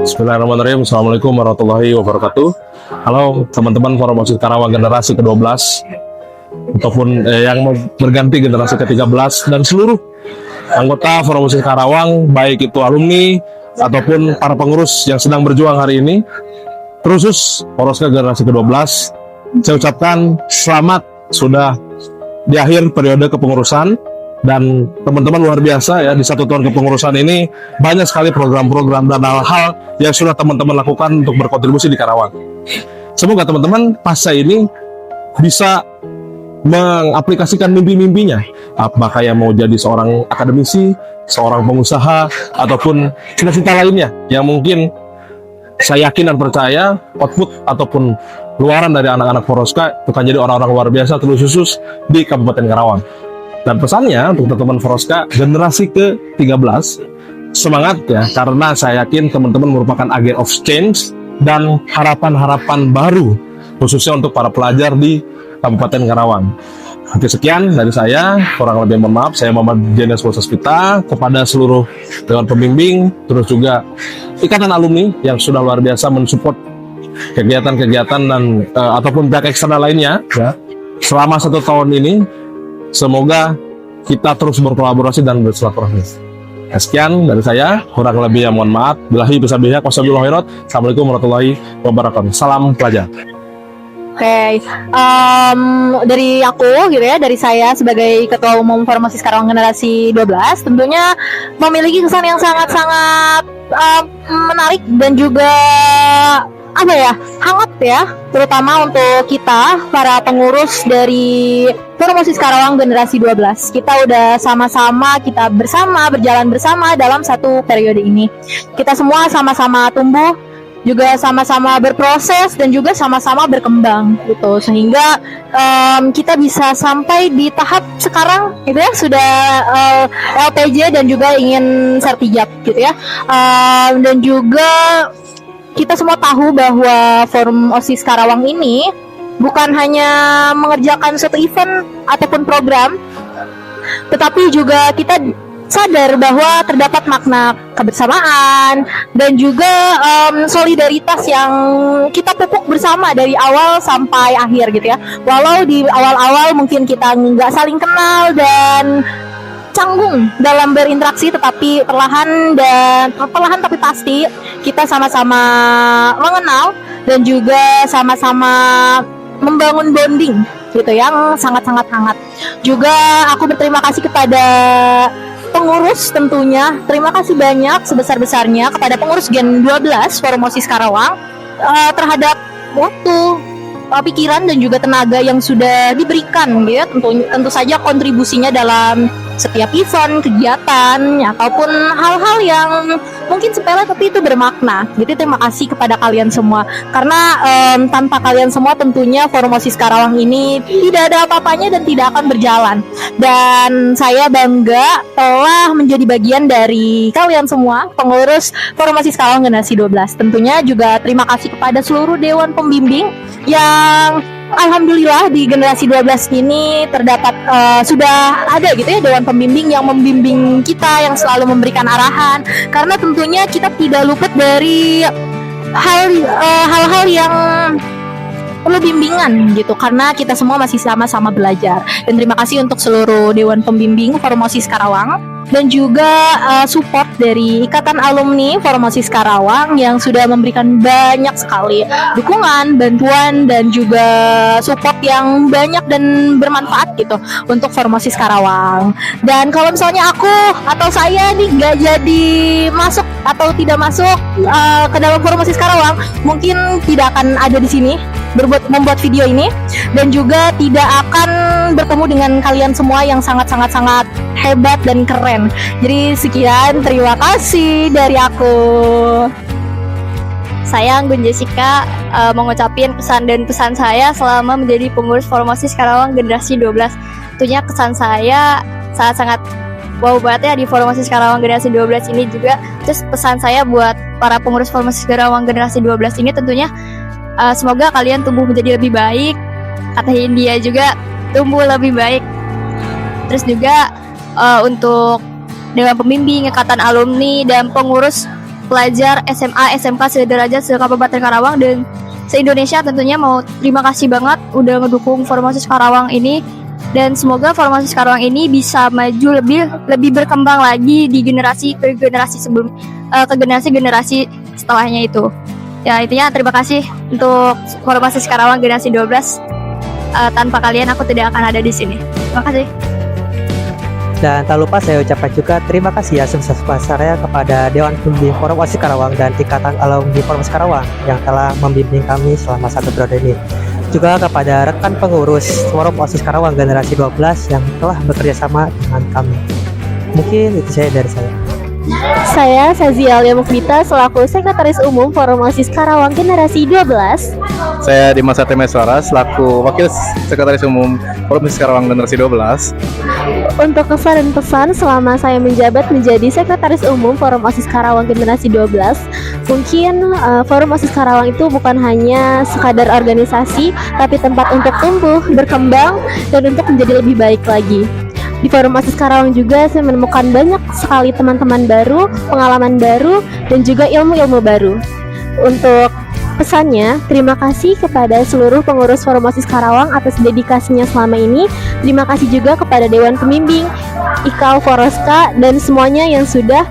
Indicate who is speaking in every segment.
Speaker 1: Bismillahirrahmanirrahim. Assalamualaikum warahmatullahi wabarakatuh. Halo teman-teman Forum OSIS Karawang generasi ke-12 ataupun yang berganti generasi ke-13 dan seluruh anggota Forum OSIS Karawang, baik itu alumni ataupun para pengurus yang sedang berjuang hari ini. Terkhusus Poroska generasi ke-12, saya ucapkan selamat sudah di akhir periode kepengurusan. Dan teman-teman luar biasa ya, di 1 tahun kepengurusan ini banyak sekali program-program dan hal-hal yang sudah teman-teman lakukan untuk berkontribusi di Karawang. Semoga teman-teman pasca ini bisa mengaplikasikan mimpi-mimpinya, apakah yang mau jadi seorang akademisi, seorang pengusaha, ataupun cita-cita lainnya yang mungkin saya yakin dan percaya output ataupun luaran dari anak-anak Poroska akan jadi orang-orang luar biasa terkhusus di Kabupaten Karawang. Dan pesannya untuk teman-teman Poroska generasi ke-13, semangat ya, karena saya yakin teman-teman merupakan agent of change dan harapan-harapan baru khususnya untuk para pelajar di Kabupaten Karawang. Oke, sekian dari saya, kurang lebih mohon maaf. Saya Muhammad Jenes Wasaspita, kepada seluruh dewan pembimbing, terus juga ikatan alumni yang sudah luar biasa mensupport kegiatan-kegiatan dan ataupun pihak eksternal lainnya ya, selama 1 tahun ini. Semoga kita terus berkolaborasi dan bersilaturahmi. Sekian dari saya, kurang lebih mohon maaf. Billahi bisabiha wassalamualaikum warahmatullahi wabarakatuh. Assalamualaikum warahmatullahi wabarakatuh. Salam pelajar.
Speaker 2: Oke, dari aku gitu ya, dari saya sebagai Ketua Umum Forum OSIS Karawang generasi 12 tentunya memiliki kesan yang sangat-sangat menarik dan juga hangat ya, terutama untuk kita para pengurus dari Forum OSIS Karawang generasi 12. Kita udah sama-sama, kita berjalan bersama dalam 1 periode ini. Kita semua sama-sama tumbuh, juga sama-sama berproses dan juga sama-sama berkembang gitu, sehingga kita bisa sampai di tahap sekarang gitu ya, sudah LPJ dan juga ingin sertijab gitu ya, dan juga kita semua tahu bahwa Forum OSIS Karawang ini bukan hanya mengerjakan suatu event ataupun program, tetapi juga kita sadar bahwa terdapat makna kebersamaan dan juga solidaritas yang kita pupuk bersama dari awal sampai akhir gitu ya. Walau di awal-awal mungkin kita nggak saling kenal dan canggung dalam berinteraksi, tetapi perlahan tapi pasti kita sama-sama mengenal dan juga sama-sama membangun bonding gitu yang sangat-sangat hangat. Juga aku berterima kasih kepada pengurus tentunya. Terima kasih banyak sebesar-besarnya kepada pengurus Gen 12 Forum OSIS Karawang terhadap waktu, pikiran dan juga tenaga yang sudah diberikan gitu. Tentu saja kontribusinya dalam setiap event, kegiatan ataupun hal-hal yang mungkin sepele tapi itu bermakna. Jadi terima kasih kepada kalian semua, karena tanpa kalian semua tentunya Forum OSIS Karawang ini tidak ada apa-apanya dan tidak akan berjalan. Dan saya bangga telah menjadi bagian dari kalian semua, pengurus Forum OSIS Karawang generasi 12. Tentunya juga terima kasih kepada seluruh dewan pembimbing yang alhamdulillah di generasi 12 ini terdapat sudah ada gitu ya, dewan pembimbing yang membimbing kita, yang selalu memberikan arahan, karena tentunya kita tidak luput dari hal-hal yang perlu bimbingan gitu, karena kita semua masih sama-sama belajar. Dan terima kasih untuk seluruh dewan pembimbing Forum OSIS Karawang dan juga support dari Ikatan Alumni Forum OSIS Karawang yang sudah memberikan banyak sekali dukungan, bantuan dan juga support yang banyak dan bermanfaat gitu untuk Forum OSIS Karawang. Dan kalau misalnya aku atau saya nih nggak jadi masuk atau tidak masuk ke dalam Forum OSIS Karawang, mungkin tidak akan ada di sini membuat video ini, dan juga tidak akan bertemu dengan kalian semua yang sangat-sangat hebat dan keren. Jadi sekian, terima kasih dari aku.
Speaker 3: Saya Anggun Jessica mengucapkan pesan saya selama menjadi pengurus Forum OSIS Karawang generasi 12. Tentunya kesan saya sangat-sangat wow banget ya di Forum OSIS Karawang generasi 12 ini juga. Terus pesan saya buat para pengurus Forum OSIS Karawang generasi 12 ini tentunya semoga kalian tumbuh menjadi lebih baik. Kata Hindia juga tumbuh lebih baik. Terus juga untuk dewan pembimbing, ikatan alumni dan pengurus pelajar SMA, SMK sederajat se-Kabupaten Karawang dan se-Indonesia tentunya mau terima kasih banget udah ngedukung Forum OSIS Karawang ini, dan semoga Forum OSIS Karawang ini bisa maju lebih berkembang lagi di generasi ke generasi sebelum ke generasi setelahnya itu. Ya, intinya terima kasih untuk Forum OSIS Karawang generasi 12. Tanpa kalian aku tidak akan ada di sini. Terima kasih.
Speaker 4: Dan tak lupa saya ucapkan juga terima kasih ya sebesar-besarnya kepada Dewan Pembimbing Forum OSIS Karawang dan Ikatan Alumni Forum OSIS Karawang yang telah membimbing kami selama 1 periode ini. Juga kepada rekan pengurus Forum OSIS Karawang generasi 12 yang telah bekerja sama dengan kami. Mungkin itu saja dari saya.
Speaker 2: Saya Sazia Alia Mukbita selaku Sekretaris Umum Forum OSIS Karawang generasi 12.
Speaker 5: Saya Dimas Artemeswara selaku Wakil Sekretaris Umum Forum OSIS Karawang generasi 12.
Speaker 2: Untuk kesan dan pesan selama saya menjabat menjadi Sekretaris Umum Forum OSIS Karawang generasi 12, mungkin Forum OSIS Karawang itu bukan hanya sekadar organisasi, tapi tempat untuk tumbuh, berkembang, dan untuk menjadi lebih baik lagi. Di Forum OSIS Karawang juga saya menemukan banyak sekali teman-teman baru, pengalaman baru, dan juga ilmu-ilmu baru. Untuk pesannya, terima kasih kepada seluruh pengurus Forum OSIS Karawang atas dedikasinya selama ini. Terima kasih juga kepada Dewan Pembimbing, IKAU Foroska, dan semuanya yang sudah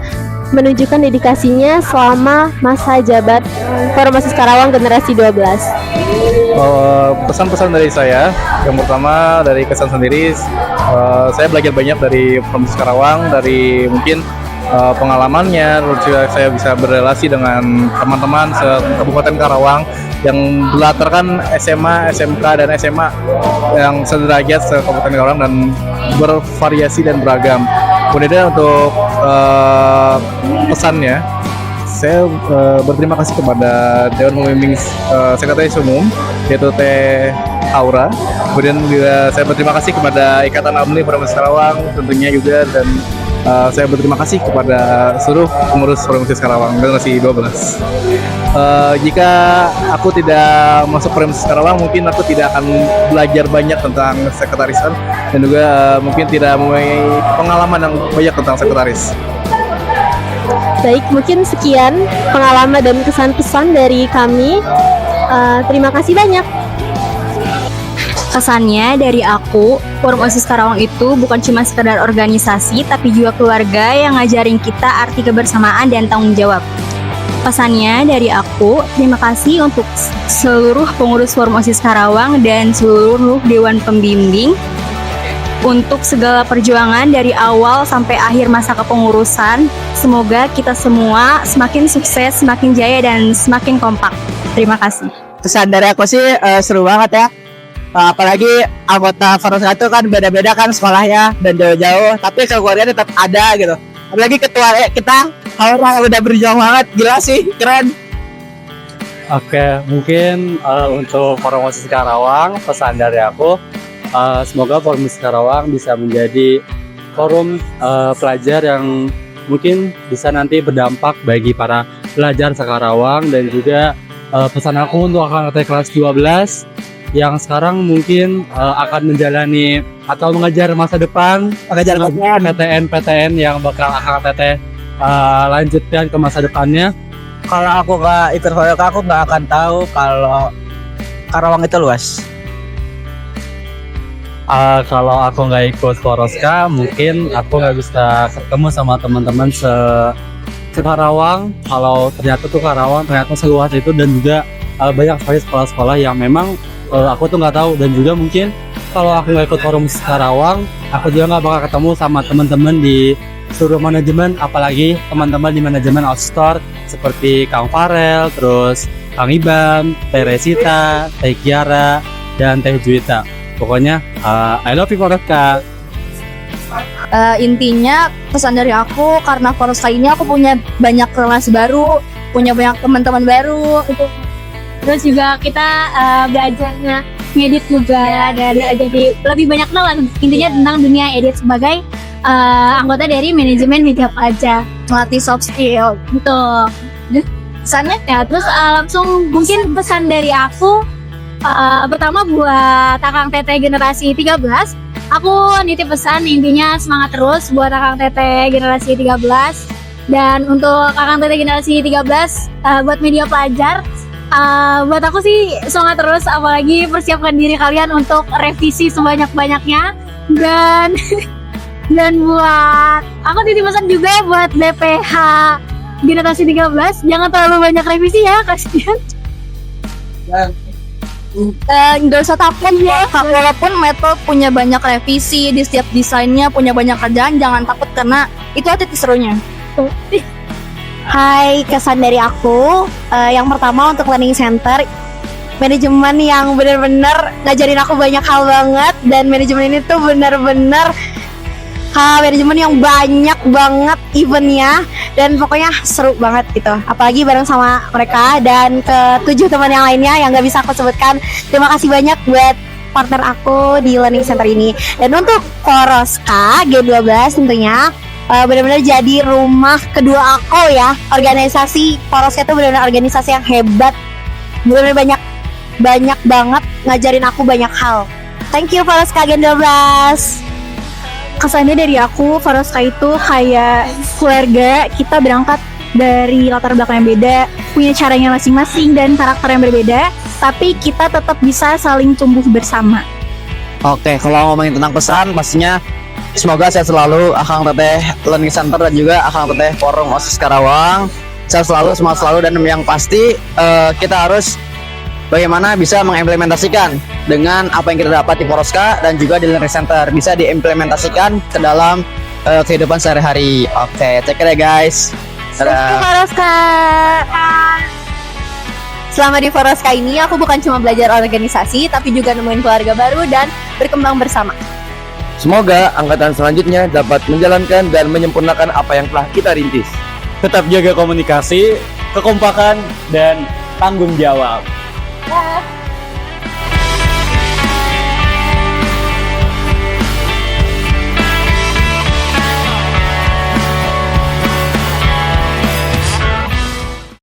Speaker 2: menunjukkan dedikasinya selama masa jabat Forum OSIS Karawang generasi 12.
Speaker 5: Pesan-pesan dari saya, yang pertama dari kesan sendiri, saya belajar banyak dari Forum OSIS Karawang, dari mungkin pengalamannya, terus juga saya bisa berrelasi dengan teman-teman se-Kabupaten Karawang yang berlatarkan SMA, SMK, dan SMA yang sederajat se-Kabupaten Karawang dan bervariasi dan beragam. Kemudian untuk pesannya, saya berterima kasih kepada Dewan Pembimbing Sekretaris Umum, yaitu Teh Aura. Kemudian juga saya berterima kasih kepada Ikatan Alumni Forum OSIS Karawang tentunya juga, dan saya berterima kasih kepada seluruh pengurus Forum OSIS Karawang generasi 12. Jika aku tidak masuk Forum OSIS Karawang, mungkin aku tidak akan belajar banyak tentang sekretarisan, dan juga mungkin tidak mempunyai pengalaman yang banyak tentang sekretaris.
Speaker 2: Baik, mungkin sekian pengalaman dan kesan-pesan dari kami. Terima kasih banyak.
Speaker 3: Kesannya dari aku, Forum OSIS Karawang itu bukan cuma sekedar organisasi, tapi juga keluarga yang ngajarin kita arti kebersamaan dan tanggung jawab. Pesannya dari aku, terima kasih untuk seluruh pengurus Forum OSIS Karawang dan seluruh Dewan Pembimbing untuk segala perjuangan dari awal sampai akhir masa kepengurusan. Semoga kita semua semakin sukses, semakin jaya, dan semakin kompak. Terima kasih.
Speaker 4: Kesan dari aku sih seru banget ya. Apalagi anggota Forum itu kan beda-beda kan sekolahnya dan jauh-jauh, tapi keluarga tetap ada gitu. Apalagi ketua kita orang udah berjuang banget, gila sih, keren.
Speaker 6: Oke, mungkin untuk Forum OSIS Karawang, pesan dari aku, semoga Forum OSIS Karawang bisa menjadi forum pelajar yang mungkin bisa nanti berdampak bagi para pelajar se-Karawang, dan juga pesan aku untuk angkatan kelas 12 yang sekarang mungkin akan menjalani atau mengejar masa depan, mengejar PTN yang bakal akan teteh lanjutkan ke masa depannya.
Speaker 4: Kalau aku gak ikut Forum, aku gak akan tahu kalau Karawang itu luas.
Speaker 6: Kalau aku nggak ikut Foroska, mungkin aku nggak bisa ketemu sama teman-teman se-Karawang. Kalau ternyata tuh Karawang ternyata seluas itu, dan juga banyak sekali sekolah-sekolah yang memang aku tuh nggak tahu. Dan juga mungkin kalau aku nggak ikut Forum Karawang, aku juga nggak bakal ketemu sama teman-teman di seluruh manajemen, apalagi teman-teman di manajemen Outstore seperti Kang Farel, terus Kang Ibam, Teh Resita, Teh Kiara, dan Teh Juwita. Pokoknya I love you Foroska.
Speaker 3: Intinya pesan dari aku, karena Foroska ini aku punya banyak relasi baru, punya banyak teman-teman baru gitu.
Speaker 2: Terus juga kita belajarnya ngedit juga, dan jadi lebih banyak kenal intinya tentang dunia edit sebagai anggota dari manajemen media pelajar,
Speaker 3: Melatih soft skill
Speaker 2: gitu. Pesannya ya, terus langsung mungkin pesan dari aku, pertama buat Akang Teteh generasi 13, aku nitip pesan intinya semangat terus buat Akang Teteh generasi 13.
Speaker 7: Dan untuk Kakang Teteh generasi 13 buat media pelajar, buat aku sih semangat terus, apalagi persiapkan diri kalian untuk revisi sebanyak-banyaknya. Dan dan buat aku titip pesan juga buat BPH generasi 13, jangan terlalu banyak revisi ya, kasihan.
Speaker 3: Nggak usah takut ya, walaupun Metro punya banyak revisi, di setiap desainnya punya banyak kerjaan, jangan takut karena itu titik serunya.
Speaker 2: Hai, kesan dari aku, yang pertama untuk Learning Center, manajemen yang benar-benar ngajarin aku banyak hal banget, dan manajemen ini tuh benar-benar manajemen yang banyak banget eventnya, dan pokoknya seru banget gitu, apalagi bareng sama mereka dan ke-7 teman yang lainnya yang gak bisa aku sebutkan. Terima kasih banyak buat partner aku di Learning Center ini. Dan untuk Poroska G12 tentunya benar-benar jadi rumah kedua aku ya. Organisasi Poroska itu benar-benar organisasi yang hebat, benar-benar banyak banget ngajarin aku banyak hal. Thank you Poroska G12.
Speaker 7: Kesannya dari aku, Poroska itu kayak keluarga. Kita berangkat dari latar belakang yang beda, punya caranya masing-masing dan karakter yang berbeda, tapi kita tetap bisa saling tumbuh bersama.
Speaker 8: Oke, kalau ngomongin tentang pesan, pastinya semoga sehat selalu Akang Teteh Learning Center dan juga Akang Teteh Forum OSIS Karawang. Sehat selalu, semangat selalu, dan yang pasti kita harus bagaimana bisa mengimplementasikan dengan apa yang kita dapat di Poroska dan juga di Learning Center, bisa diimplementasikan ke dalam kehidupan sehari-hari. Oke, take care ya guys. Dadah.
Speaker 2: Poroska. Selama di Poroska ini aku bukan cuma belajar organisasi, tapi juga nemuin keluarga baru dan berkembang bersama.
Speaker 9: Semoga angkatan selanjutnya dapat menjalankan dan menyempurnakan apa yang telah kita rintis.
Speaker 6: Tetap jaga komunikasi, kekompakan, dan tanggung jawab.
Speaker 2: Dah.